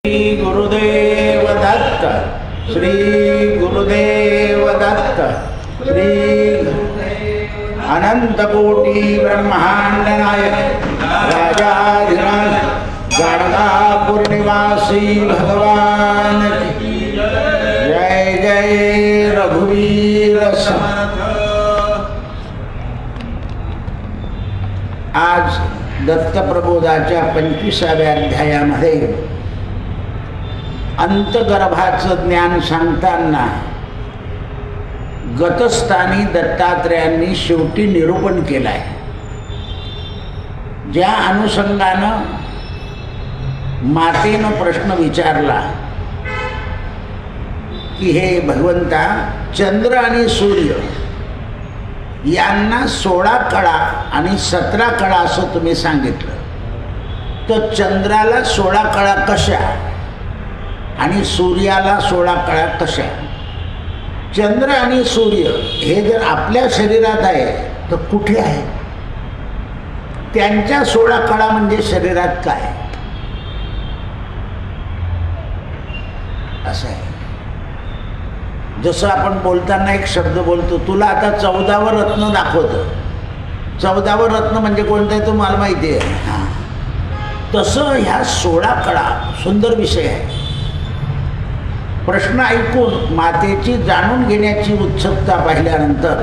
श्री गुरुदेव दत्त, श्री गुरुदेव दत्त, श्री अनंत कोटी ब्रह्मांड नायक राजाधिराज गाणगापूर निवासी भगवान की जय जय रघुवीर समर्थ। आज दत्तप्रबोधाच्या 25व्या अध्यायामध्ये अंतगर्भाचं ज्ञान सांगताना गतस्थानी दत्तात्रेयांनी शेवटी निरूपण केलाय। ज्या अनुषंगानं मातेनं प्रश्न विचारला की हे भगवंता, चंद्र आणि सूर्य यांना 16 कळा आणि 17 कळा असं तुम्ही सांगितलं, तर चंद्राला 16 कळा कशा आणि सूर्याला 16 कळा कशा? चंद्र आणि सूर्य हे जर आपल्या शरीरात आहे तर कुठे आहे? त्यांच्या 16 कळा म्हणजे शरीरात काय असं आहे? जसं आपण बोलताना एक शब्द बोलतो, तुला आता 14वं रत्न दाखवतो, 14वं रत्न म्हणजे कोणतं आहे तो मला माहिती आहे। हां, तसं ह्या 16 कळा सुंदर विषय आहे। प्रश्न ऐकून मातेची जाणून घेण्याची उत्सुकता पाहिल्यानंतर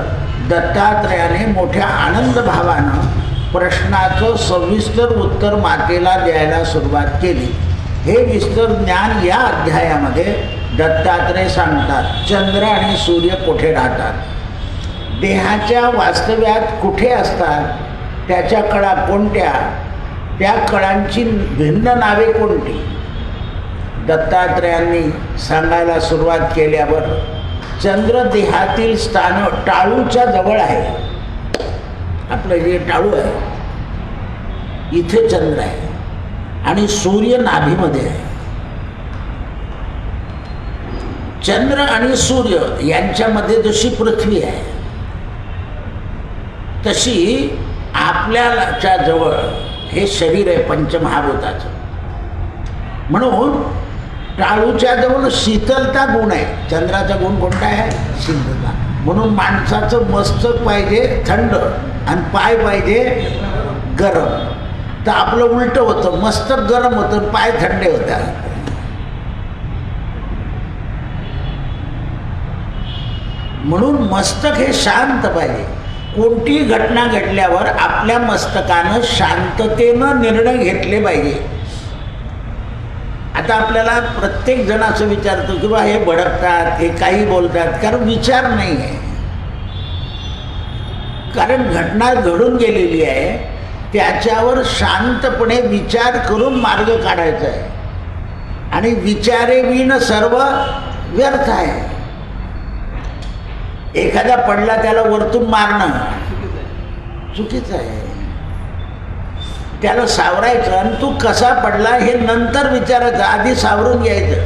दत्तात्रेयाने मोठ्या आनंद भावानं प्रश्नाचं सविस्तर उत्तर मातेला द्यायला सुरुवात केली। हे विस्तर ज्ञान या अध्यायामध्ये दत्तात्रेय सांगतात। चंद्र आणि सूर्य कुठे राहतात, देहाच्या वास्तव्यात कुठे असतात, त्याच्या कळा कोणत्या, त्या कळांची भिन्न नावे कोणती, दत्तात्रेयांनी सांगायला सुरुवात केल्यावर चंद्र देहातील स्थान टाळूच्या जवळ आहे। आपलं जे टाळू आहे इथे चंद्र आहे आणि सूर्य नाभीमध्ये आहे। चंद्र आणि सूर्य यांच्यामध्ये जशी पृथ्वी आहे तशी आपल्याच्या जवळ हे शरीर आहे पंचमहाभूताचं। म्हणून टाळूच्या जवळ शीतलता गुण आहे। चंद्राचा गुण कोणता आहे? शीतलता। म्हणून माणसाचं मस्तक पाहिजे थंड आणि पाय पाहिजे गरम, तर आपलं उलट होतं, मस्तक गरम होतं, पाय थंडे होतात। म्हणून मस्तक हे शांत पाहिजे। कोणतीही घटना घडल्यावर आपल्या मस्तकानं शांततेनं निर्णय घेतले पाहिजे। आता आपल्याला प्रत्येक जण असं विचारतो की बा हे भडकतात, हे काही बोलतात, कारण विचार नाही आहे। कारण घटना घडून गेलेली आहे, त्याच्यावर शांतपणे विचार करून मार्ग काढायचा आहे आणि विचारेविण सर्व व्यर्थ आहे। एखादा पडला त्याला वरतून मारणं चुकीचं आहे। त्याला सावरायचं आणि तू कसा पडला हे नंतर विचारायचं, आधी सावरून घ्यायचं।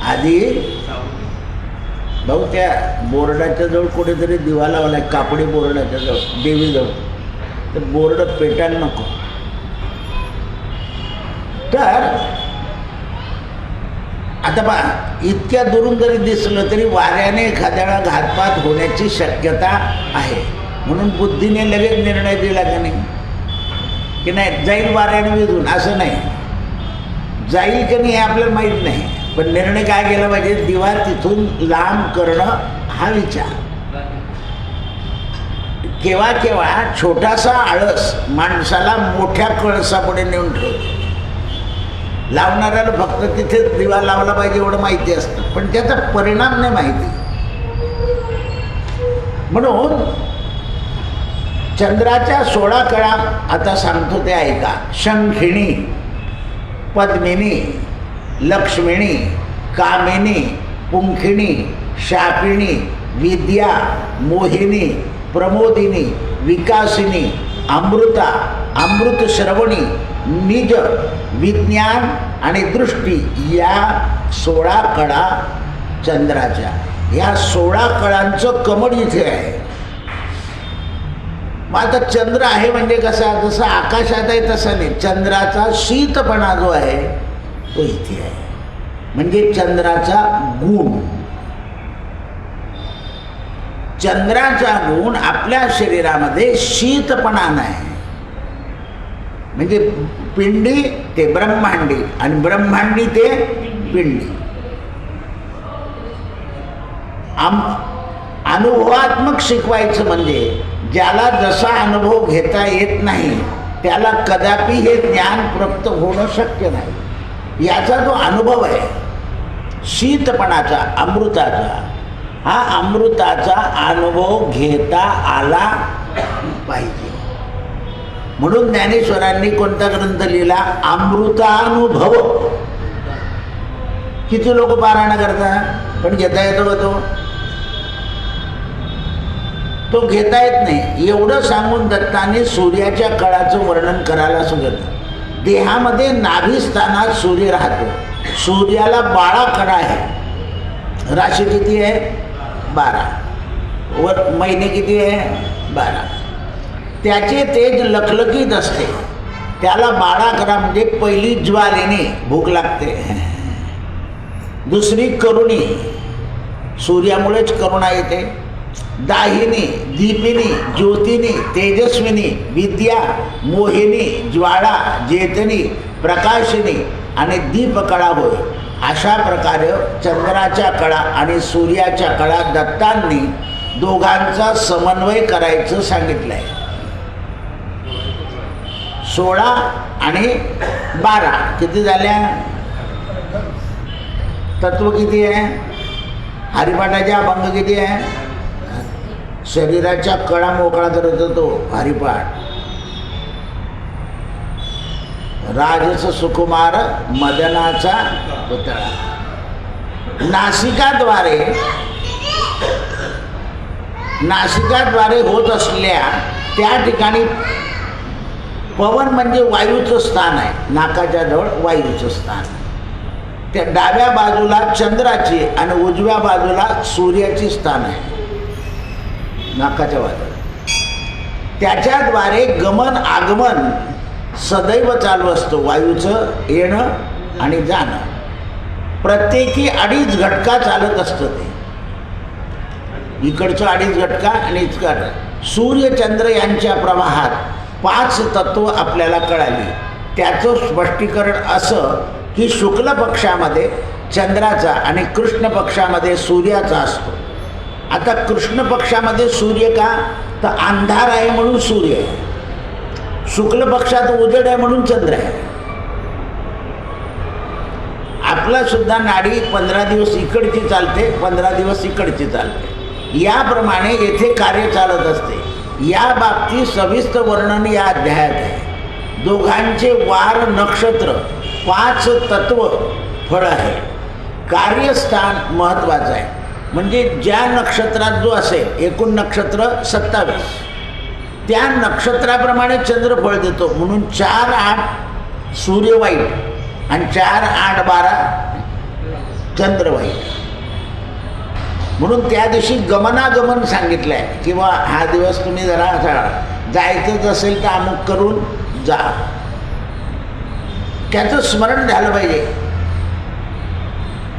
आधी भाऊ त्या बोर्डाच्या जवळ कुठेतरी दिवा लावलाय, कापडी बोर्डाच्या जवळ, देवीजवळ, तर बोर्ड पेटायला नको। तर आता पहा, इतक्या दुरून जरी दिसलं तरी वाऱ्याने एखाद्याला घातपात होण्याची शक्यता आहे। म्हणून बुद्धीने लगेच निर्णय दिला का नाही की नाही जाईल वाऱ्याने विजून, असं नाही। जाईल की नाही हे आपल्याला माहीत नाही, पण निर्णय काय केला पाहिजे? दिवा तिथून लांब करणं हा विचार। केव्हा केव्हा छोटासा आळस माणसाला मोठ्या कळसापुढे नेऊन ठेवतो। लावणाऱ्याला फक्त तिथे दिवा लावला पाहिजे एवढं माहिती असतं, पण त्याचा परिणाम नाही माहिती। म्हणून चंद्राच्या 16 कळा आता सांगतो ते ऐका। शंखिणी, पद्मिनी, लक्ष्मिणी, कामिनी, पुंखिणी, शापिणी, विद्या, मोहिनी, प्रमोदिनी, विकासिनी, अमृता, अमृतश्रवणी, निज, विज्ञान आणि दृष्टी या 16 कळा चंद्राच्या। या 16 कळांचं कमळ इथे आहे। मग आता चंद्र आहे म्हणजे कसा, जसं आकाशात आहे तसं नाही, चंद्राचा शीतपणा जो आहे तो इथे आहे. म्हणजे चंद्राचा गुण, चंद्राचा गुण आपल्या शरीरामध्ये शीतपणा नाही. म्हणजे पिंडी ते ब्रह्मांडी आणि ब्रह्मांडी ते पिंडी. अनुभवात्मक शिकवायचं म्हणजे ज्याला जसा अनुभव घेता येत नाही त्याला कदापि हे ज्ञान प्राप्त होणं शक्य नाही. याचा जो अनुभव आहे शीतपणाचा, अमृताचा, हा अमृताचा अनुभव घेता आला पाहिजे. म्हणून ज्ञानेश्वरांनी कोणता ग्रंथ लिहिला? अमृतानुभव. किती लोक पारायण करतात, पण घेता येतो का तो घेता येत नाही. एवढं सांगून दत्ताने सूर्याच्या कळाचं वर्णन करायला सांगितलं. देहामध्ये नाभिस्थानात सूर्य राहतो. सूर्याला 12 कडा आहे. राशी किती आहे? 12. वर महिने किती आहे? 12. त्याचे तेज लखलखीत असते. त्याला 12 कडा. म्हणजे पहिली ज्वालेने भूक लागते, दुसरी करुणी, सूर्यामुळेच करुणा येते, दाहिनी, दीपिनी, ज्योतिनी, तेजस्विनी, विद्या, मोहिनी, ज्वाळा, चेतनी, प्रकाशिनी आणि दीपकळा होय. अशा प्रकारे चंद्राच्या कळा आणि सूर्याच्या कळा दत्तांनी दोघांचा समन्वय करायचं सांगितलं आहे. 16 आणि 12 किती झाल्या? तत्व किती आहे? हरिपाठाचे अभंग किती आहे? शरीराच्या कळा मोकळा करत होतो हरिपाठ. राजस सुकुमार मदनाचा पुतळा. नासिकाद्वारे होत असलेल्या त्या ठिकाणी पवन म्हणजे वायूचं स्थान आहे. नाकाच्या जवळ वायूचं स्थान. त्या डाव्या बाजूला चंद्राची आणि उजव्या बाजूला सूर्याची स्थान आहे. नाकाच्या बाजूला त्याच्याद्वारे गमन आगमन सदैव चालू असतं. वायूचं येणं आणि जाणं प्रत्येकी 2.5 घटका चालत असतं. ते इकडचं 2.5 घटका आणि इकडचं. सूर्यचंद्र यांच्या प्रवाहात 5 तत्व आपल्याला कळाली. त्याचं स्पष्टीकरण असं की शुक्ल पक्षामध्ये चंद्राचा आणि कृष्ण पक्षामध्ये सूर्याचा असतो. आता कृष्ण पक्षामध्ये सूर्य का? तर अंधार आहे म्हणून सूर्य आहे. शुक्ल पक्षात उजेड आहे म्हणून चंद्र आहे. आपला सुद्धा नाडी 15 दिवस इकडची चालते, 15 दिवस इकडची चालते. याप्रमाणे येथे कार्य चालत असते. या बाबतीत सविस्तर वर्णन या अध्यायात आहे. दोघांचे वार नक्षत्र 5 तत्व फळ आहे. कार्यस्थान महत्त्वाचं आहे. म्हणजे ज्या नक्षत्रात जो असेल, एकूण नक्षत्र 27, त्या नक्षत्राप्रमाणे चंद्र फळ देतो. म्हणून 4-8 सूर्य वाईट आणि 4-8-12 चंद्र वाईट. म्हणून त्या दिवशी गमनागमन सांगितलं आहे किंवा हा दिवस तुम्ही जरा जायचंच असेल तर अमुक करून जा. त्याचं स्मरण झालं पाहिजे.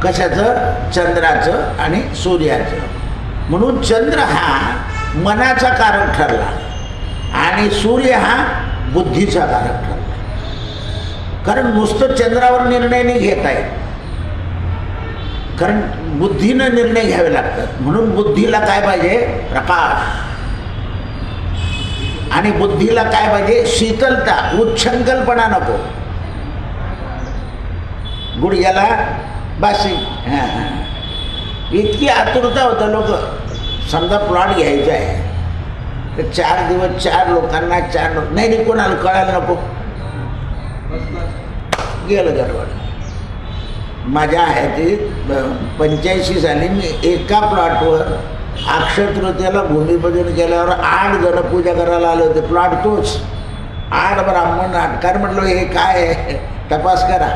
कशाचं? चंद्राचं आणि सूर्याचं. म्हणून चंद्र हा मनाचा कारक ठरला आणि सूर्य हा बुद्धीचा कारक ठरला. कारण नुसतं चंद्रावर निर्णय नाही घेता येत, कारण बुद्धीनं निर्णय घ्यावे लागतात. म्हणून बुद्धीला काय पाहिजे? प्रकाश. आणि बुद्धीला काय पाहिजे? शीतलता, उच्छृंखलपणा नको. गुडघ्याला बाशी. इतकी आतुरता होतं लोक. समजा प्लॉट घ्यायचा आहे तर 4 दिवस 4 लोकांना 4 लोक नाही कोणाला कळायला नको. गेलं गडबड. माझ्या हयातीत 85 साली मी एका प्लॉटवर अक्षय तृतीयेला भूमिपूजन केल्यावर 8 जण पूजा करायला आले होते. प्लॉट तोच 8 ब्राह्मण. नाटकार म्हटलं हे काय आहे तपास करा.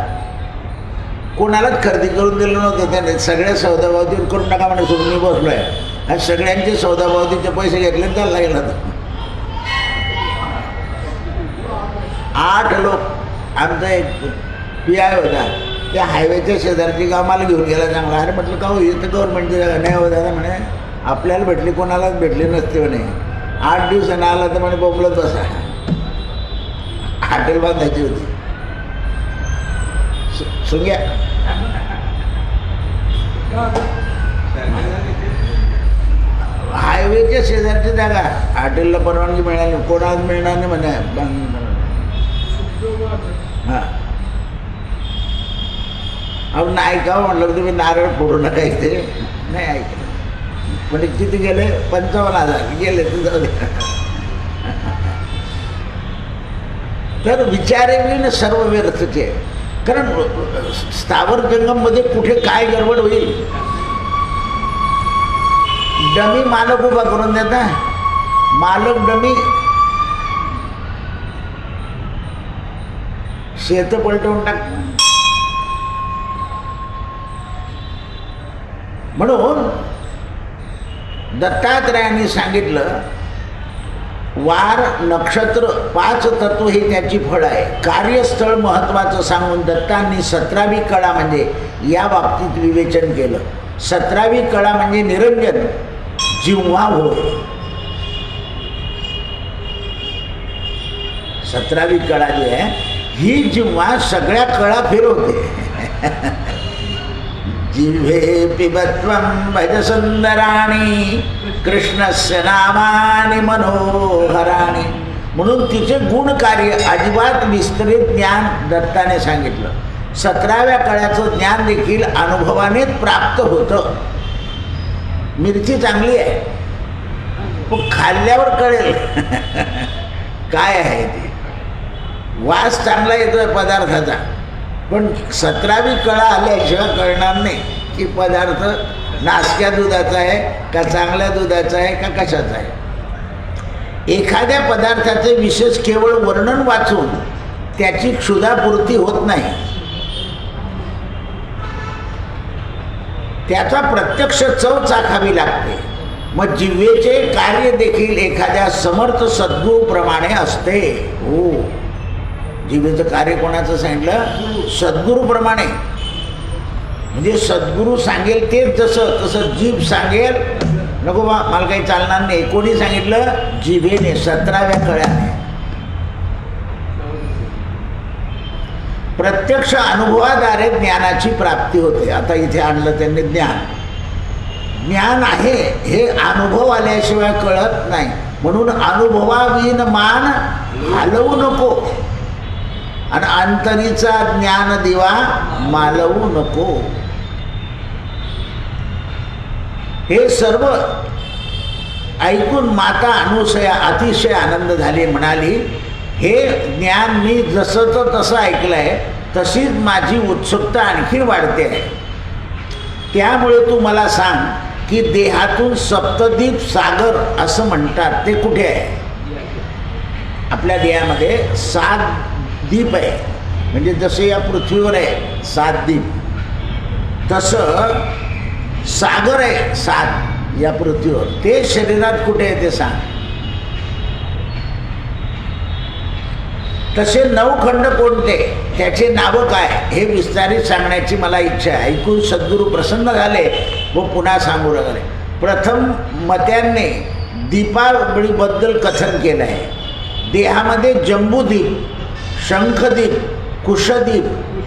कोणालाच खरेदी करून दिलं नव्हतं त्याने. सगळ्या सौदाबावतीवर करून टाका म्हणे. सोडून मी बसलो आहे. सगळ्यांचे सौदाबावतीचे पैसे घेतले त्याला लागेल. 8 लोक. आमचा एक PI होता, त्या हायवेच्या शेजारची गाव मला घेऊन गेला चांगला. अरे म्हटलं का हो इथं गव्हर्नमेंटची जागा नाही हो दादा म्हणे, आपल्याला भेटली कोणालाच भेटली नसते म्हणे. 8 दिवसानं आला तर म्हणे बोंबलत बसा. हॉटेल बांधायची होती सुंग्या. हायवेच्या शेजारची जागा, हॉटेलला परवानगी मिळाली, कोणाला मिळणार नाही म्हणे. हां अहो नाही का म्हटलं तुम्ही नारळ फोडू नका इथे. नाही ऐकलं. म्हणजे किती गेले? 55,000 गेले तू जाऊ दे. तर विचारेवीन सर्व व्यर्थचे. कारण स्थावर जंगममध्ये कुठे काय गडबड होईल. डमी मालक उभा करून देता, मालक डमी शेत पलटवून टाक. म्हणून दत्तात्रयाने सांगितलं वार नक्षत्र 5 तत्व ही त्याची फळ आहे. कार्यस्थळ महत्त्वाचं सांगून दत्तांनी 17वी कळा म्हणजे या बाबतीत विवेचन केलं. 17वी कळा म्हणजे निरंजन जिव्हा होय. 17वी कळा जी आहे ही जिव्हा सगळ्या कळा फिरवते. जिव्हे पिबत्वं भज सुंदराणी कृष्णस्य नामानि मनोहराणी. म्हणून तिचे गुणकार्य अजिबात विस्तरित ज्ञान दत्ताने सांगितलं. 17व्या कळ्याचं ज्ञान देखील अनुभवानेच प्राप्त होतं. मिरची चांगली आहे पण खाल्ल्यावर कळेल काय आहे ते. वास चांगला येतोय पदार्थाचा, पण 17वी कळा आल्याशिवाय कळणार नाही की पदार्थ नासक्या दुधाचा आहे का चांगल्या दुधाचा आहे का कशाचा आहे. एखाद्या पदार्थाचे विशेष केवळ वर्णन वाचून त्याची क्षुधापूर्ती होत नाही. त्याचा प्रत्यक्ष चव चाखावी लागते. मग जिव्हेचे कार्य देखील एखाद्या समर्थ सद्गुरूप्रमाणे असते. हो, जिव्हेचं कार्य कोणाचं सांगितलं? सद्गुरूप्रमाणे. म्हणजे सद्गुरू सांगेल तेच जसं तसं जीभ सांगेल. नको बा मला काही चालणार नाही. कोणी सांगितलं? जिभेने 17व्या कळ्याने. प्रत्यक्ष अनुभवाद्वारे ज्ञानाची प्राप्ती होते. आता इथे आणलं त्यांनी ज्ञान. ज्ञान आहे हे अनुभव आल्याशिवाय कळत नाही. म्हणून अनुभवाविन मान हलवू नको आणि अंतरीचा ज्ञान दिवा मालवू नको. हे सर्व ऐकून माता अनुसया अतिशय आनंद झाली. म्हणाली हे ज्ञान मी जसंच तसं ऐकलं आहे तशीच माझी उत्सुकता आणखी वाढते आहे. त्यामुळे तू मला सांग की देहातून सप्तद्वीप सागर असं म्हणतात ते कुठे आहे? आपल्या देहामध्ये 7 द्वीप आहे. म्हणजे जसे या पृथ्वीवर आहे 7 द्वीप तसं सागर आहे 7 या पृथ्वीवर. ते शरीरात कुठे आहे ते सांग. तसे 9 खंड कोणते, त्याचे नावं काय हे विस्तारित सांगण्याची मला इच्छा आहे. ऐकून सद्गुरू प्रसन्न झाले व पुन्हा सांगू लागले. प्रथम मत्यांनी दीपावळीबद्दल कथन केलं आहे. देहामध्ये जंबूद्वीप, शंखद्वीप, कुशद्वीप,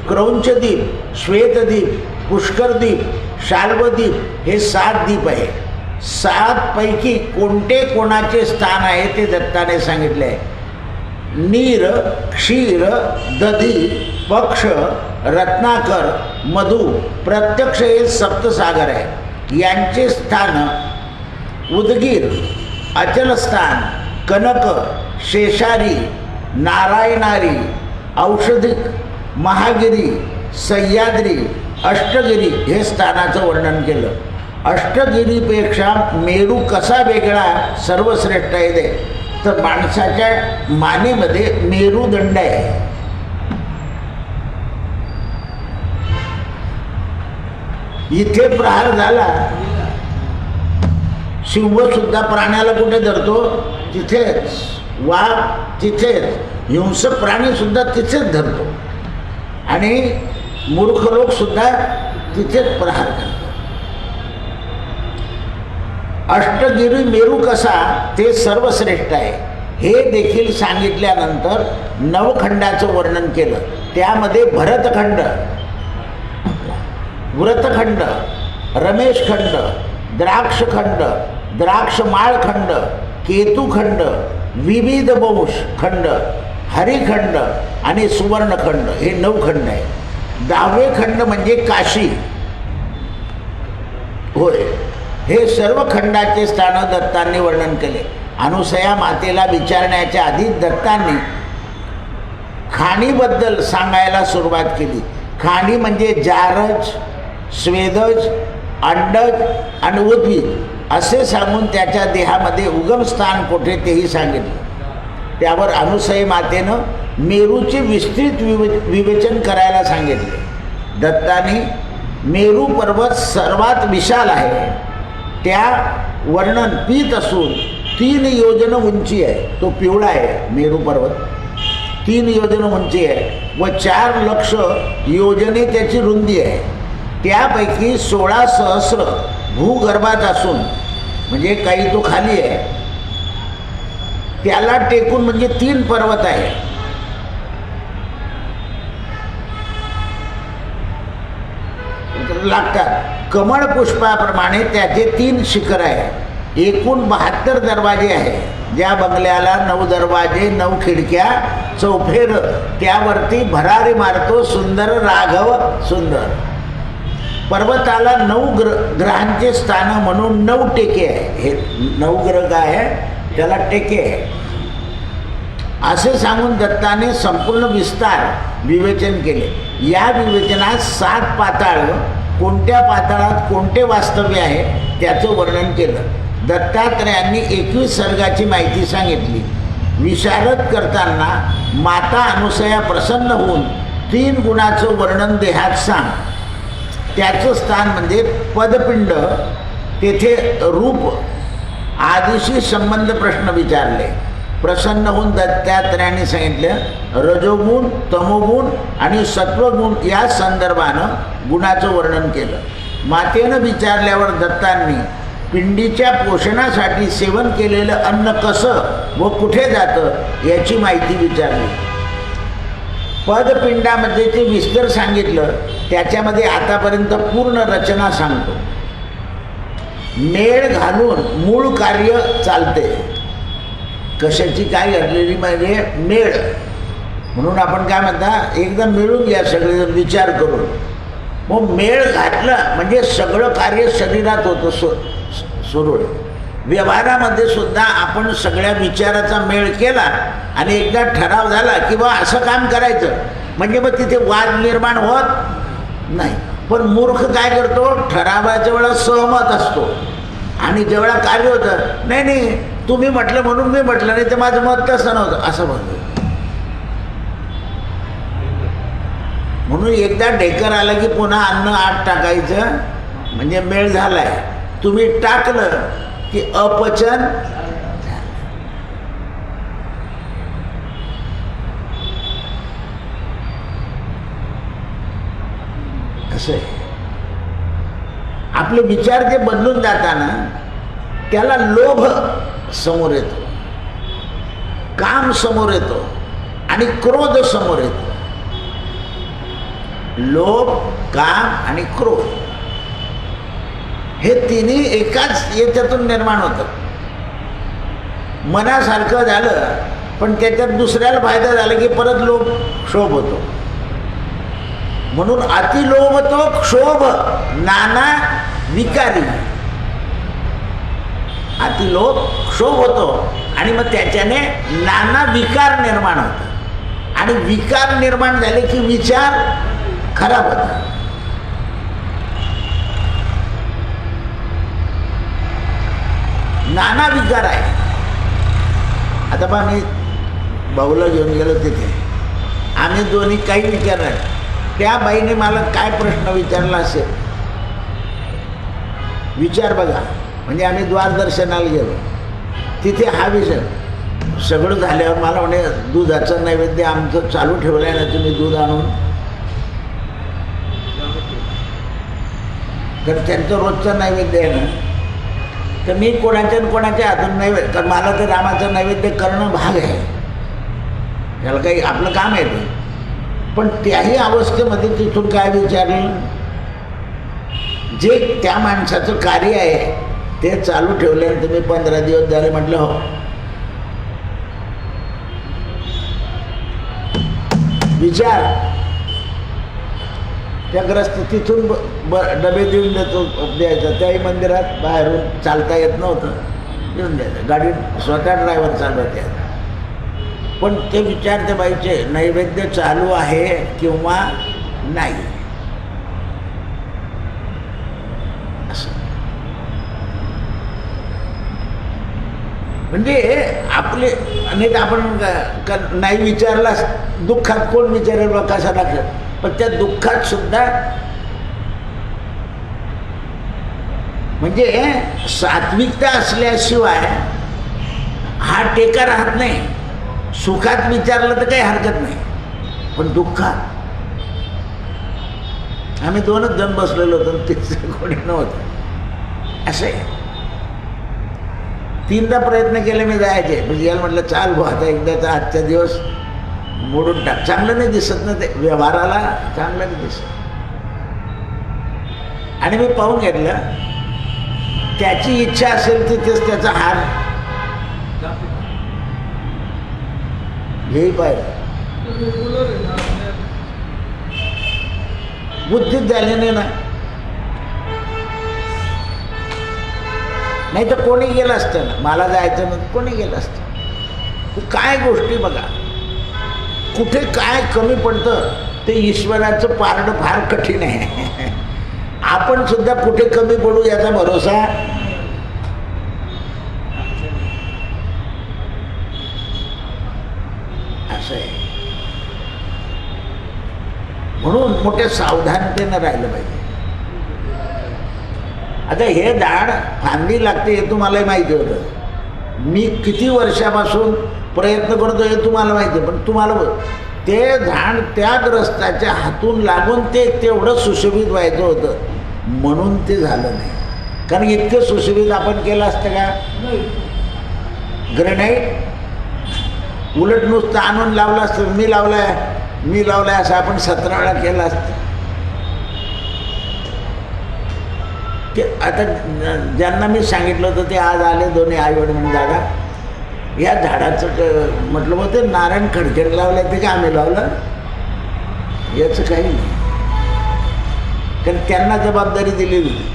क्रौंचद्वीप, श्वेतद्वीप, पुष्करद्वीप, शाल्वद्वीप हे 7 द्वीप आहे. 7 पैकी कोणते कोणाचे स्थान आहे ते दत्ताने सांगितले आहे. नीर, क्षीर, दधी, पक्ष, रत्नाकर, मधु, प्रत्यक्ष हे सप्तसागर आहे. यांचे स्थान उदगीर, अचलस्थान, कनक, शेषारी, नारायणारी, औषधिक, महागिरी, सह्याद्री, अष्टगिरी हे स्थानाचं वर्णन केलं. अष्टगिरीपेक्षा मेरू कसा वेगळा सर्वश्रेष्ठ आहे ते तर माणसाच्या मानेमध्ये मेरुदंड आहे. इथे प्रहार झाला, सिंह सुद्धा प्राण्याला कुठे धरतो? तिथेच. वाघ तिथेच. हिंसक प्राणीसुद्धा तिथेच धरतो आणि मूर्ख लोकसुद्धा तिथेच प्रहार करतो. अष्टगिरी मेरू कसा ते सर्वश्रेष्ठ आहे हे देखील सांगितल्यानंतर नवखंडाचं वर्णन केलं. त्यामध्ये भरतखंड, व्रतखंड, रमेशखंड, द्राक्षखंड, द्राक्षमाळखंड, केतुखंड, विविध वंश खंड, हरिखंड आणि सुवर्णखंड हे 9 खंड आहे. 10वे खंड म्हणजे काशी होय. हे सर्व खंडाचे स्थान दत्तांनी वर्णन केले. अनुसया मातेला विचारण्याच्या आधी दत्तांनी खाणीबद्दल सांगायला सुरुवात केली. खाणी म्हणजे जारज, स्वेदज, अंडज आणि उद्भिद असे सांगून त्याच्या देहामध्ये उगमस्थान कोठे तेही सांगितले. त्यावर अनुसया मातेनं मेरूचे विस्तृत विवेचन करायला सांगितले. दत्तांनी मेरू पर्वत सर्वात विशाल आहे. त्या वर्णन पीत असून 3 योजन उंची आहे. तो पिवळा आहे मेरू पर्वत. 3 योजन उंची आहे व 4 लक्ष योजने त्याची रुंदी आहे. त्यापैकी 16 सहस्र भूगर्भात असून म्हणजे काही तो खाली आहे. त्याला टेकून म्हणजे 3 पर्वत आहे. लागतात. कमळ पुष्पाप्रमाणे त्याचे 3 शिखर आहे. एकूण 72 दरवाजे आहे. ज्या बंगल्याला 9 दरवाजे 9 खिडक्या चौफेर त्यावरती भरारी मारतो सुंदर राघव सुंदर. पर्वताला 9 ग्रहांचे स्थान म्हणून 9 टेके आहे. हे 9 ग्रह काय आहे त्याला टेके आहे असे सांगून दत्ताने संपूर्ण विस्तार विवेचन केले. या विवेचनात 7 पाताळ, कोणत्या पाताळात कोणते वास्तव्य आहे त्याचं वर्णन केलं. दत्तात्रयांनी 21 सर्गाची माहिती सांगितली. विशारद करताना माता अनुसया प्रसन्न होऊन 3 गुणाचं वर्णन देहात सांग. त्याचं स्थान म्हणजे पदपिंड, तेथे रूप आदिशी संबंध प्रश्न विचारले. प्रसन्न होऊन दत्तात्रयांनी सांगितलं रजोगुण, तमोगुण आणि सत्वगुण या संदर्भानं गुणाचं वर्णन केलं. मातेनं विचारल्यावर दत्तांनी पिंडीच्या पोषणासाठी सेवन केलेलं अन्न कसं व कुठे जातं याची माहिती विचारली. पदपिंडामध्ये ते विस्तार सांगितलं. त्याच्यामध्ये आतापर्यंत पूर्ण रचना सांगतो. मेळ घालून मूळ कार्य चालते. कशाची काय घडलेली म्हणजे मेळ म्हणून आपण काय म्हणता एकदम मिळून घ्या सगळेजण विचार करून. मग मेळ घातलं म्हणजे सगळं कार्य शरीरात होतं सुरूळ. व्यवहारामध्ये सुद्धा आपण सगळ्या विचाराचा मेळ केला आणि एकदा ठराव झाला की बा असं काम करायचं म्हणजे मग तिथे वाद निर्माण होत नाही. पण मूर्ख काय करतो ठरावाच्या वेळा सहमत असतो आणि जेवढा कार्य होतं नाही नाही तुम्ही म्हटलं म्हणून मी म्हटलं नाही तर माझं मत तसं नव्हतं असं म्हणतो. म्हणून एकदा ढेकर आलं की पुन्हा अन्न आत टाकायचं म्हणजे मेळ झालाय. तुम्ही टाकलं की अपचन असं आहे. आपले विचार जे बदलून जाताना त्याला लोभ समोर येतो, काम समोर येतो आणि क्रोध समोर येतो. लोभ, काम आणि क्रोध हे तिन्ही एकाच याच्यातून निर्माण होतं. मनासारखं झालं पण त्याच्यात दुसऱ्याला फायदा झाला की परत लोभ क्षोभ होतो. म्हणून अतिलोभ तो क्षोभ नाना विकारी. अतिलोभ क्षोभ होतो आणि मग त्याच्याने नाना विकार निर्माण होतात आणि विकार निर्माण झाले की विचार खराब होतात. नाना विकार आहे. आता पहा मी भाऊला घेऊन गेलो तिथे आम्ही दोन्ही काही विचारणार. त्या बाईने मला काय प्रश्न विचारला असेल विचार बघा. म्हणजे आम्ही द्वारदर्शनाला गेलो तिथे हा विषय सगळं झाल्यावर मला म्हणे दुधाचं नैवेद्य आमचं चालू ठेवलं आहे ना, तुम्ही दूध आणून. तर त्यांचं रोजचं नैवेद्य आहे ना, तर मी कोणाच्या हातून नैवेद्य, तर मला तर रामाचं नैवेद्य करणं भाग आहे, त्याला काही आपलं काम आहे ते. पण त्याही अवस्थेमध्ये तिथून काय विचारलं, जे त्या माणसाचं कार्य आहे ते चालू ठेवल्यानंतर मी 15 दिवस झाले. म्हटलं हो. विचार, त्या ग्रस्त तिथून डबे देऊन द्यायचा. त्याही मंदिरात बाहेरून चालता येत नव्हतं, देऊन द्यायचं. गाडी स्वतः ड्रायव्हर चालवत यायचा. पण ते विचारते बाईचे, नैवेद्य चालू आहे किंवा नाही, असं. म्हणजे आपले अनेक आपण नाही विचारलास, दुःखात कोण विचारेल बा कशाला, पण त्या दुःखात सुद्धा म्हणजे सात्विकता असल्याशिवाय हा टेका राहत नाही. सुखात विचारलं तर काही हरकत नाही, पण दुःखात, आम्ही 2च जण बसलेलो होतो, तिसरं कोणी नव्हतं. असं आहे. 3दा प्रयत्न केले मी जायचे, म्हणजे याला म्हटलं चाल भाऊ आता एकदाचा आजचा दिवस मोडून टाक. चांगलं नाही दिसत ना ते, व्यवहाराला चांगलं नाही दिसत. आणि मी पाहून घेतलं, त्याची इच्छा असेल तिथेच त्याचा हार हेही पाहिजे. बुद्धीत झाली नाही ना, नाही तर कोणी गेलं असतं ना. मला जायचं नाही, कोणी गेलं असतं. काय गोष्टी बघा, कुठे काय कमी पडतं ते ईश्वराचं पारडं फार कठीण आहे. आपण सुद्धा कुठे कमी पडू याचा भरोसा असं आहे. म्हणून मोठ्या सावधानतेनं राहिलं पाहिजे. आता हे झाड फांदी लागते हे तुम्हालाही माहिती होतं. मी किती वर्षापासून प्रयत्न करतो हे तुम्हाला माहिती आहे. पण तुम्हाला ते झाड त्या ग्रस्ताच्या हातून लागून ते तेवढं सुशोभित व्हायचं होतं, म्हणून ते झालं नाही. कारण इतकं सुशोभित आपण केलं असतं का? ग्रेनाईट उलट नुसतं आणून लावलं असतं. मी लावलाय असं आपण 17 वेळा केलं असतं. ते आता ज्यांना मी सांगितलं होतं ते आज आले दोन्ही आईवडील म्हणून, दादा या झाडाचं म्हटलं मग ते नारायण खडखेड लावलं ते का आम्ही लावलं, याचं काही नाही. कारण त्यांना जबाबदारी दिलेली होती,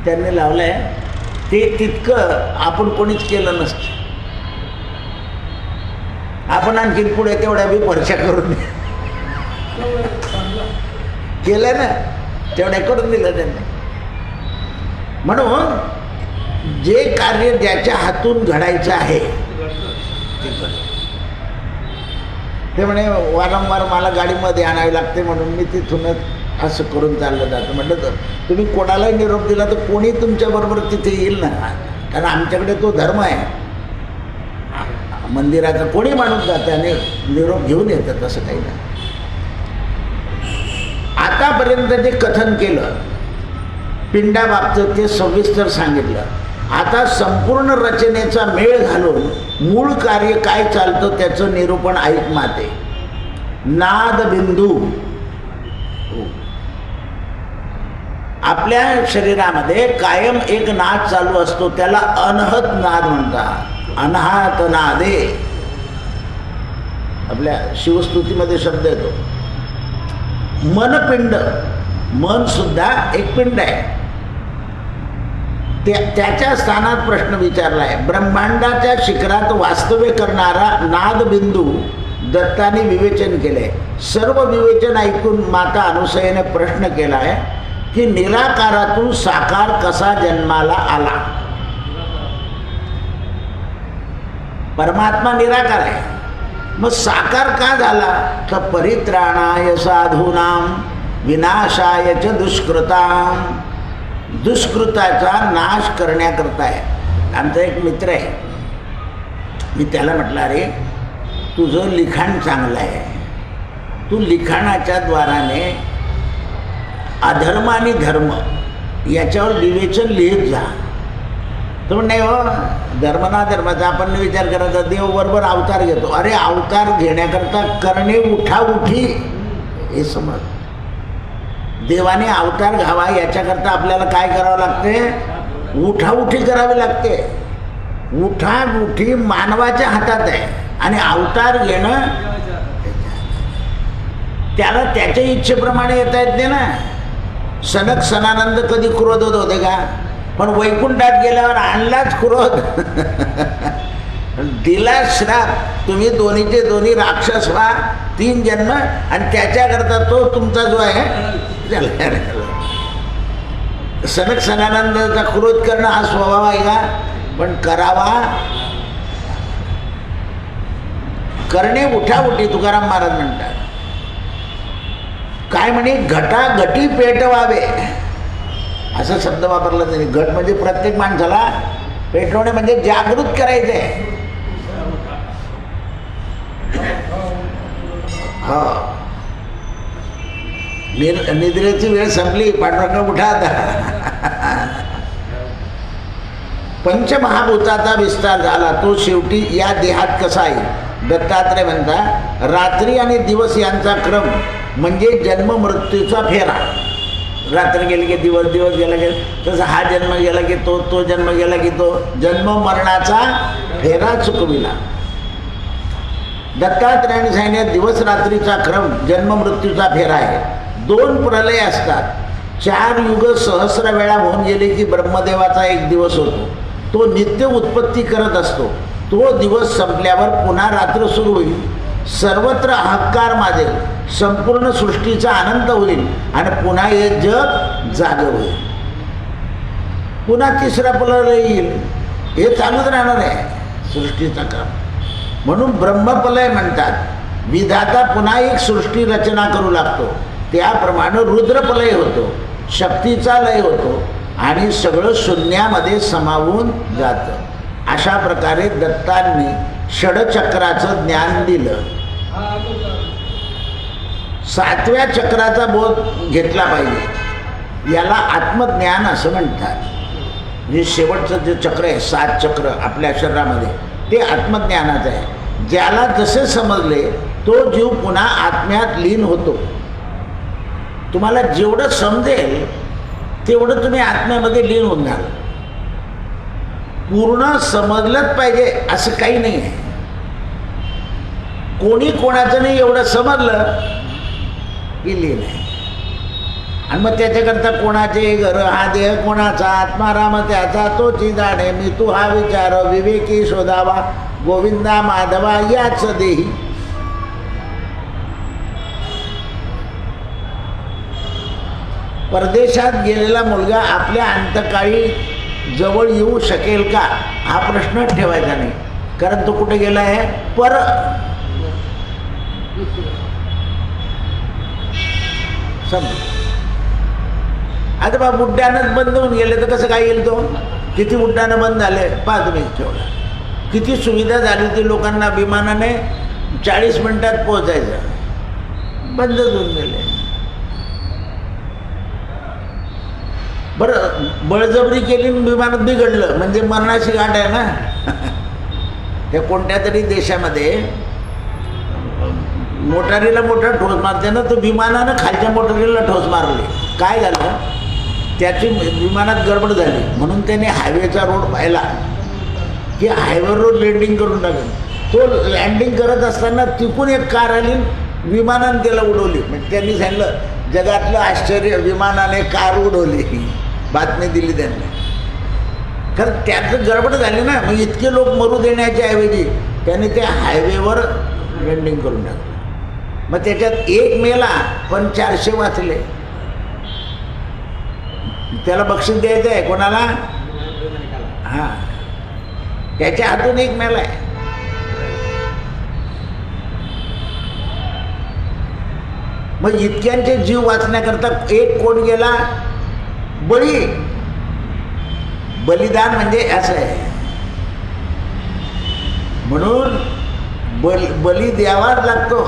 त्यांनी लावलं आहे. ते तितकं आपण कोणीच केलं नसतं. आपण आणखीन पुढे तेवढ्या बी परीक्षा करून केलं ना, तेवढ्या करून दिलं त्यांनी. म्हणून जे कार्य ज्याच्या हातून घडायचं आहे ते म्हणे वारंवार मला गाडीमध्ये आणावी लागते, म्हणून मी तिथूनच असं करून चाललं जातं. म्हटलं तर तुम्ही कोणालाही निरोप दिला तर कोणी तुमच्याबरोबर तिथे येईल ना, कारण आमच्याकडे तो धर्म आहे. मंदिराचा कोणी माणूस जातं आणि निरोप घेऊन येतं, तसं काही नाही. आतापर्यंत जे कथन केलं पिंडाबाबत ते सविस्तर सांगितलं. आता संपूर्ण रचनेचा मेळ घालून मूळ कार्य काय चालतं त्याचं निरूपण ऐक माते. नाद बिंदू आपल्या शरीरामध्ये कायम एक नाद चालू असतो, त्याला अनहत नाद म्हणतात. अनाहत नादे आपल्या शिवस्तुतीमध्ये शब्द येतो. मनपिंड, मन सुद्धा एक पिंड आहे. त्याच्या स्थानात प्रश्न विचारला आहे. ब्रह्मांडाच्या शिखरात वास्तव्य करणारा नादबिंदू दत्ताने विवेचन केले. सर्व विवेचन ऐकून माता अनुसयेने प्रश्न केला आहे की निराकारातून साकार कसा जन्माला आला. परमात्मा निराकार आहे, मग साकार का झाला? तर परित्राणाय साधूनाम विनाशाय च दुष्कृताम, दुष्कृताचा नाश करण्याकरता आहे. आमचा एक मित्र आहे, मी त्याला म्हटलं, अरे तुझं लिखाण चांगलं आहे, तू लिखाणाच्या द्वाराने अधर्म आणि धर्म याच्यावर विवेचन लिहित जा. तर नाही हो, धर्म ना धर्माचा आपण विचार करायचा, देव बरोबर अवतार घेतो. अरे अवतार घेण्याकरता करणे उठाउठी हे समज. देवाने अवतार घ्यावा याच्याकरता आपल्याला काय करावं लागते? उठाउठी करावी लागते. उठाउठी मानवाच्या हातात आहे आणि अवतार घेणं त्याला त्याच्या इच्छेप्रमाणे येता येत नाही ना. सनक सनानंद कधी क्रोधत होते का? पण वैकुंठात गेल्यावर आणलाच क्रोध. दिला श्राप, तुम्ही दोन्हीचे दोन्ही राक्षस व्हा 3 जन्म, आणि त्याच्याकरता तो तुमचा जो आहे सनक सनानंदाचा क्रोध करणं हा स्वभाव आहे का? पण करावा, करणे उठाउठी तुकाराम महाराज म्हणतात. काय म्हणे? घटाघटी पेटवावे असा शब्द वापरला तरी. घट म्हणजे प्रत्येक माणसाला पेटवणे म्हणजे जागृत करायचे. हो, निद्रेची वेळ संपली, पांडुरंग उठा आता. पंचमहाभूताचा विस्तार झाला, तो शेवटी या देहात कसा आहे? दत्तात्रय म्हणता, रात्री आणि दिवस यांचा क्रम म्हणजे जन्म मृत्यूचा फेरा. रात्र गेली की दिवस, दिवस गेला की तसं हा जन्म गेला की तो जन्म गेला की तो, जन्म मरणाचा फेरा चुकविला. दत्तात्रयाने सांगितले दिवस रात्रीचा क्रम जन्म मृत्यूचा फेरा आहे. 2 प्रलय असतात. 4 युग सहस्र वेळा होऊन गेले की ब्रह्मदेवाचा एक दिवस होतो. तो नित्य उत्पत्ती करत असतो. तो दिवस संपल्यावर पुन्हा रात्र सुरू होईल. सर्वत्र हाहाकार माजेल, संपूर्ण सृष्टीचा आनंद होईल आणि पुन्हा हे जग जागं होईल. पुन्हा तिसरा प्रलय येईल. हे चालूच राहणार आहे सृष्टीचा काम. म्हणून ब्रह्मप्रलय म्हणतात. विधाता पुन्हा एक सृष्टी रचना करू लागतो. त्याप्रमाणे रुद्रप्रलय होतो, शक्तीचा लय होतो आणि सगळं शून्यामध्ये समावून जातं. अशा प्रकारे दत्तांनी षडचक्राचं ज्ञान दिलं. 7व्या चक्राचा बोध घेतला पाहिजे. याला आत्मज्ञान असं म्हणतात. जे शेवटचं जे चक्र आहे, 7 चक्र आपल्या शरीरामध्ये, ते आत्मज्ञानाचं आहे. ज्याला जसे समजले तो जीव पुन्हा आत्म्यात लीन होतो. तुम्हाला जेवढं समजेल तेवढं तुम्ही आत्म्यामध्ये लीन होऊन जाल. पूर्ण समजलंच पाहिजे असं काही नाही आहे. कोणी कोणाचं नाही एवढं समजलं की लीन आहे. आणि मग त्याच्याकरता कोणाचे घर, हा देह कोणाचा, आत्मा राम त्याचा, तोची जाणे मी तू हा विचार विवेकी शोधावा, गोविंदा माधवा याच देही. परदेशात गेलेला मुलगा आपल्या अंतकाळी जवळ येऊ शकेल का हा प्रश्न ठेवायचा नाही. कारण तो कुठे गेला आहे? पर. आता बा उड्डाणच बंद होऊन गेले तर कसं काय येईल तो? किती उड्डाणं बंद झाले पहा तुम्ही. तेवढा किती सुविधा झाली होती लोकांना. विमानाने 40 मिनिटात पोहोचायचं, बंदच होऊन गेले. बरं, बळजबरी केली विमानात बिघडलं म्हणजे मरणाची गाठ आहे ना. त्या कोणत्या तरी देशामध्ये मोटारीला मोठा ठोस मारते ना, तो विमानानं खालच्या मोटारीला ठोस मारली. काय झालं? त्याची विमानात गडबड झाली म्हणून त्याने हायवेचा रोड पाहिला की हायवे रोड लँडिंग करून टाकलं. तो लँडिंग करत असताना तिकून एक कार आली, विमानानं त्याला उडवली. म्हणजे त्यांनी सांगितलं जगातलं आश्चर्य, विमानाने कार उडवली. बातमी दिली त्यांनी. कारण त्याचं गडबड झाली ना. मग इतके लोक मरू देण्याच्या ऐवजी त्याने त्या हायवेवर लँडिंग करून टाकलं. मग त्याच्यात 1 मेला पण 400 वाचले. त्याला बक्षीस द्यायचं आहे कोणाला? हां, त्याच्या हातून 1 मेला आहे. मग इतक्यांचे जीव वाचण्याकरता 1 कोण गेला? बळी. बलिदान म्हणजे असं आहे. म्हणून बली द्यावाच लागतो.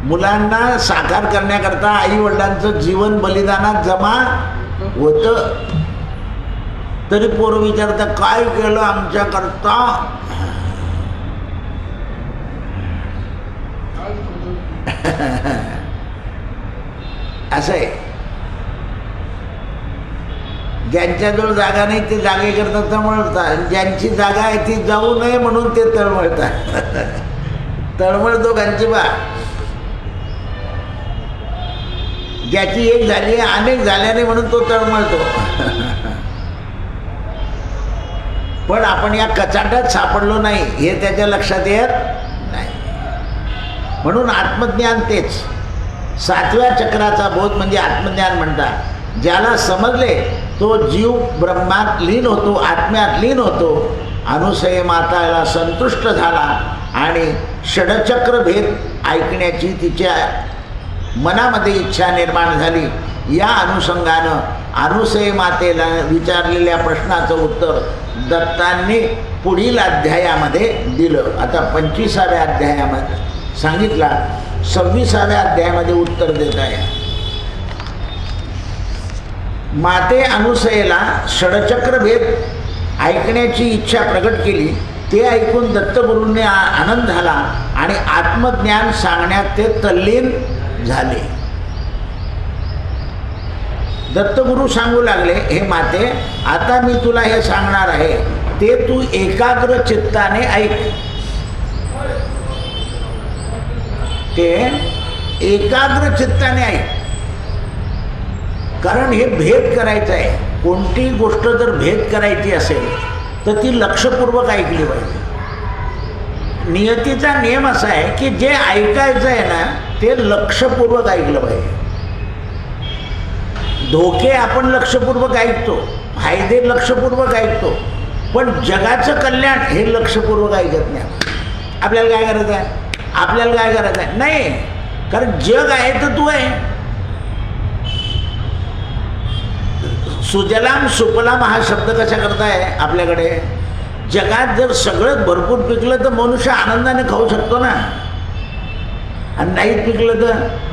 मुलांना साकार करण्याकरता आई वडिलांचं जीवन बलिदानात जमा होतं. तरी पोरं विचारतात काय केलं आमच्याकरता. असं आहे. ज्यांच्याजवळ जागा नाही ते जागेकरता तळमळतात, ज्यांची जागा आहे ती जाऊ नये म्हणून ते तळमळतात. तळमळ दोघांची बा. ज्याची एक झाली अनेक झाल्याने म्हणून तो तळमळतो. पण आपण या कचाट्यात सापडलो नाही हे त्याच्या लक्षात येत नाही. म्हणून आत्मज्ञान तेच. 7व्या चक्राचा बोध म्हणजे आत्मज्ञान म्हणतात. ज्याला समजले तो जीव ब्रह्मात लीन होतो, आत्म्यात लीन होतो. अनुसये माताला संतुष्ट झाला आणि षडचक्र भेद ऐकण्याची तिच्या मनामध्ये इच्छा निर्माण झाली. या अनुषंगानं अनुसये मातेला विचारलेल्या प्रश्नाचं उत्तर दत्तांनी पुढील अध्यायामध्ये दिलं. आता 25व्या अध्यायामध्ये सांगितला, 26व्या अध्यायामध्ये उत्तर देत आहे. माते अनुसयेला षडचक्र भेद ऐकण्याची इच्छा प्रकट केली. ते ऐकून दत्तगुरूंनी आनंद झाला आणि आत्मज्ञान सांगण्यात ते तल्लीन झाले. दत्तगुरू सांगू लागले, हे माते, आता मी तुला हे सांगणार आहे ते तू एकाग्र चित्ताने ऐक. ते एकाग्र चित्ताने ऐक. कारण हे भेद करायचं आहे. कोणतीही गोष्ट जर भेद करायची असेल तर ती लक्षपूर्वक ऐकली पाहिजे. नियतीचा नियम असा आहे की जे ऐकायचं आहे ना ते लक्षपूर्वक ऐकलं पाहिजे. धोके आपण लक्षपूर्वक ऐकतो, फायदे लक्षपूर्वक ऐकतो, पण जगाचं कल्याण हे लक्षपूर्वक ऐकत नाही. आपल्याला काय करायचं आहे, आपल्याला काय करायचं आहे नाही. कारण जग आहे तर तू आहे. सुजलाम सुफलाम हा शब्द कशा करताय आपल्याकडे. जगात जर सगळं भरपूर पिकलं तर मनुष्य आनंदाने खाऊ शकतो ना, आणि नाही पिकलं तर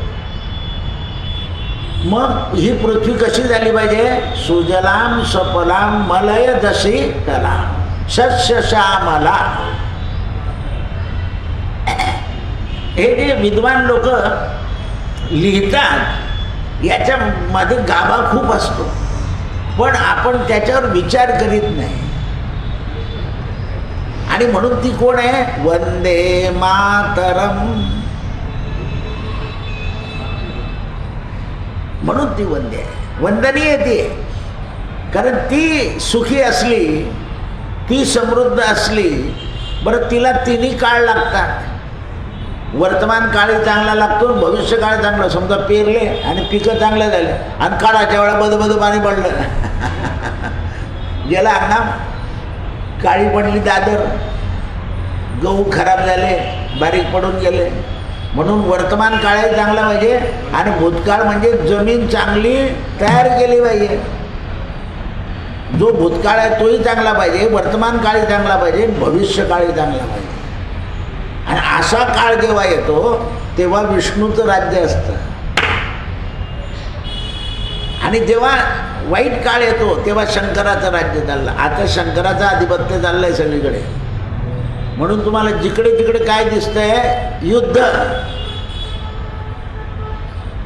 मग ही पृथ्वी कशी झाली पाहिजे. सुजलाम सफलाम मलय जशी तला शस्य श्यामला. हे जे विद्वान लोक लिहितात याच्यामध्ये गाभा खूप असतो, पण आपण त्याच्यावर विचार करीत नाही. आणि म्हणून ती कोण आहे, वंदे मातरम. म्हणून ती वंदे आहे, वंदनीय ती. कारण ती सुखी असली, ती समृद्ध असली, बरं तिला तिन्ही काळ लागतात. वर्तमान काळी चांगला लागतो, भविष्य काळ चांगला. समजा पेरले आणि पिकं चांगले झाले आणि काळाच्या वेळा बद पाणी पडलं, गेला हंगाम, काळी पडली दादर, गहू खराब झाले, बारीक पडून गेले. म्हणून वर्तमान काळही चांगला पाहिजे आणि भूतकाळ म्हणजे जमीन चांगली तयार केली पाहिजे. जो भूतकाळ आहे तोही चांगला पाहिजे, वर्तमान काळी चांगला पाहिजे, भविष्य काळी चांगला पाहिजे. आणि असा काळ जेव्हा येतो तेव्हा विष्णूचं राज्य असतं. आणि जेव्हा वाईट काळ येतो तेव्हा शंकराचं राज्य चाललं. आता शंकराचं आधिपत्य चाललंय सगळीकडे. म्हणून तुम्हाला जिकडे तिकडे काय दिसतंय, युद्ध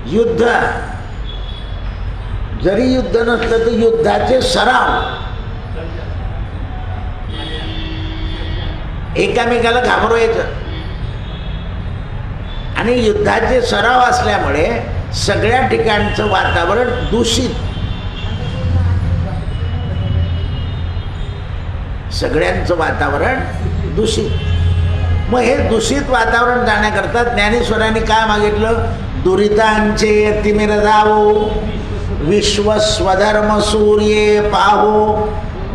युद्ध. जरी युद्ध नसलं तर युद्धाचे सराव, एकामेकाला घाबरवायचं. आणि युद्धाचे सराव असल्यामुळे सगळ्या ठिकाणचं वातावरण दूषित, सगळ्यांचं वातावरण दूषित. मग हे दूषित वातावरण जाण्याकरता ज्ञानेश्वरांनी काय मागितलं, दुरितांचे तिमिर जावो, विश्व स्वधर्म सूर्ये पाहो,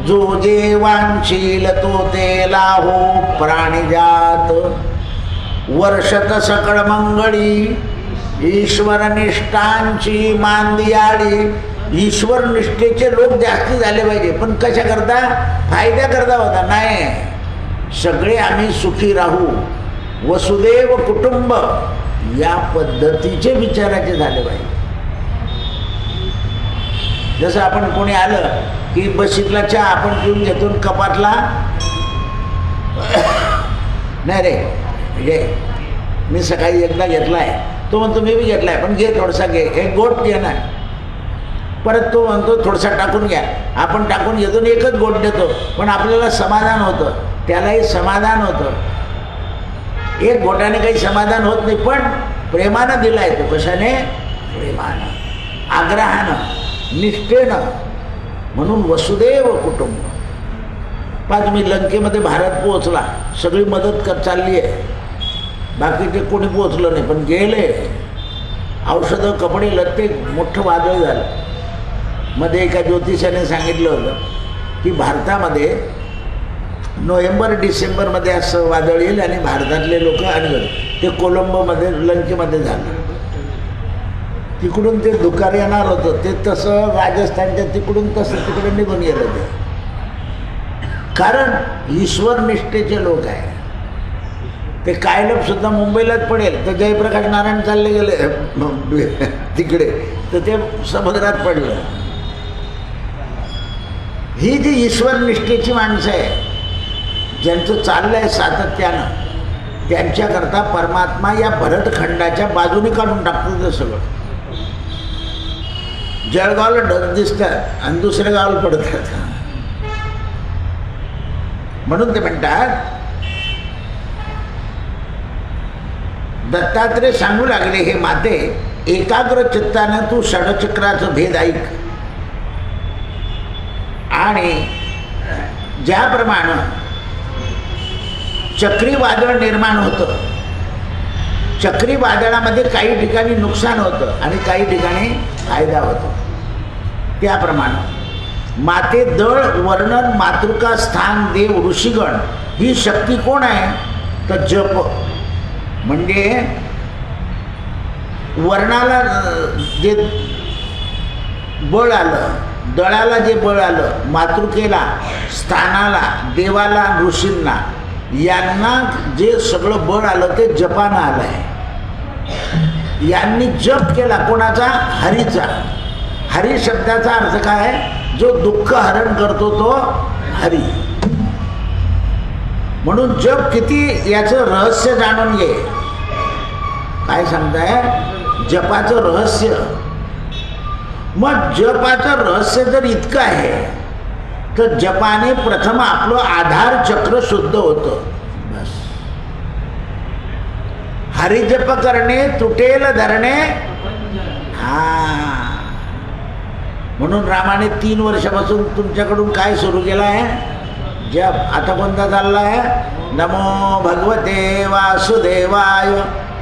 जो जे वांशील तो ते लाहो, प्राणिजात वर्षत सकळ मंगळी, ईश्वर निष्ठांची मांदियाळी, ईश्वर निष्ठेचे लोक जास्ती झाले पाहिजे, पण कशा करता? फायद्या करता होता नाही, सगळे आम्ही सुखी राहू, वसुदेव कुटुंब या पद्धतीचे विचाराचे झाले पाहिजे. जसं आपण कोणी आलं की बशीतला चहा आपण पिऊन घेतो, कपातला नाही रे, घे, मी सकाळी एकदा घेतलाय, तो म्हणतो मी बी घेतलाय पण घे थोडासा, घे, एक गोट घे ना. परत तो म्हणतो थोडासा टाकून घ्या, आपण टाकून घेतो आणि एकच गोट देतो, पण आपल्याला समाधान होतं, त्यालाही समाधान होतं. एक गोटाने काही समाधान होत नाही, पण प्रेमानं दिलाय तो. कशाने? प्रेमानं, आग्रहानं, निष्ठेनं. म्हणून वसुदेव कुटुंब. पाच मी लंकेमध्ये भारत पोहोचला, सगळी मदत चालली आहे, बाकीचे कोणी पोहोचलं नाही, पण गेले. औषधं, कपडे, लत्ते, मोठं वादळ झालं. मध्ये एका ज्योतिषाने सांगितलं होतं की भारतामध्ये नोव्हेंबर डिसेंबरमध्ये असं वादळ येईल आणि भारतातले लोक आणलं. ते कोलंबोमध्ये, लंकेमध्ये झालं. तिकडून ते दुकार येणार होतं, ते तसं राजस्थानच्या तिकडून तसं तिकडे निघून गेलं ते. कारण ईश्वर निष्ठेचे लोक आहे. ते कायलप सुद्धा मुंबईलाच पडेल, तर जयप्रकाश नारायण चालले गेले तिकडे, तर ते समुद्रात पडलं. ही जी ईश्वर निष्ठेची माणसं आहे, ज्यांचं चाललं आहे सातत्यानं, त्यांच्याकरता परमात्मा या भरतखंडाच्या बाजूने काढून टाकतो. ते सगळं जळगावला ढग दिसतात आणि दुसऱ्या गावाला पडतात. म्हणून ते म्हणतात, दत्तात्रय सांगू लागले, हे माते, एकाग्र चित्तानं तू षडचक्राचं भेद ऐक. आणि ज्याप्रमाणे चक्रीवादळ निर्माण होतं, चक्रीवादळामध्ये काही ठिकाणी नुकसान होतं आणि काही ठिकाणी फायदा होतो, त्याप्रमाणे माते दळ वर्णन मातृका स्थान देव ऋषीगण ही शक्ती कोण आहे? तर जप. म्हणजे वर्णाला जे बळ आलं, दळाला जे बळ आलं, मातृकेला, स्थानाला, देवाला, ऋषींना, यांना जे सगळं बळ आलं ते जपानं आलं आहे. यांनी जप केला कोणाचा? हरीचा. हरी शब्दाचा अर्थ काय? जो दुःख हरण करतो तो हरी. म्हणून जप किती याचं रहस्य जाणून घे. काय सांगताय? जपाचं रहस्य. मग जपाचं रहस्य जर इतकं आहे तर जपाने प्रथम आपलं आधार चक्र शुद्ध होतं. बस. हरिजप करणे तुटेल धरणे. हा, म्हणून रामाने 3 वर्षापासून तुमच्याकडून काय सुरू केलं आहे? जप. आता कोणता चालला आहे? नमो भगवते वासुदेवाय,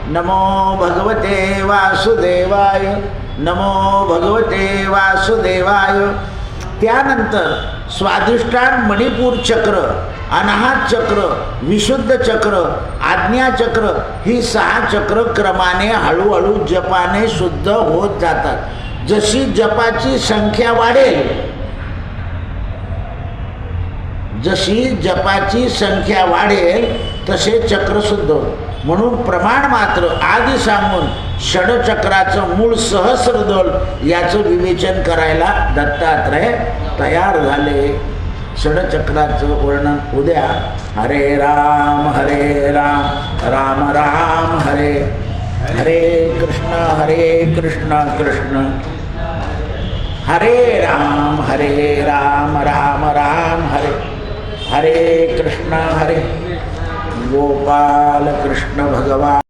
नमो भगवते वासुदेवाय, नमो भगवते वासुदेवाय. त्यानंतर स्वाधिष्ठान मणिपूर चक्र, अनाहत चक्र, विशुद्ध चक्र, आज्ञा चक्र, ही 6 चक्र क्रमाने हळूहळू जपाने शुद्ध होत जातात. जशी जपाची संख्या वाढेल, जशी जपाची संख्या वाढेल तसे चक्र शुद्ध होत. म्हणून प्रमाण मात्र आदि सांगून षडचक्राचं मूळ सहस्रदल याचं विवेचन करायला दत्तात्रय तयार झाले. षडचक्राचं वर्णन उद्या. हरे राम राम राम हरे हरे, कृष्ण कृष्ण हरे राम राम हरे हरे, कृष्ण हरे. गोपाल कृष्ण भगवान.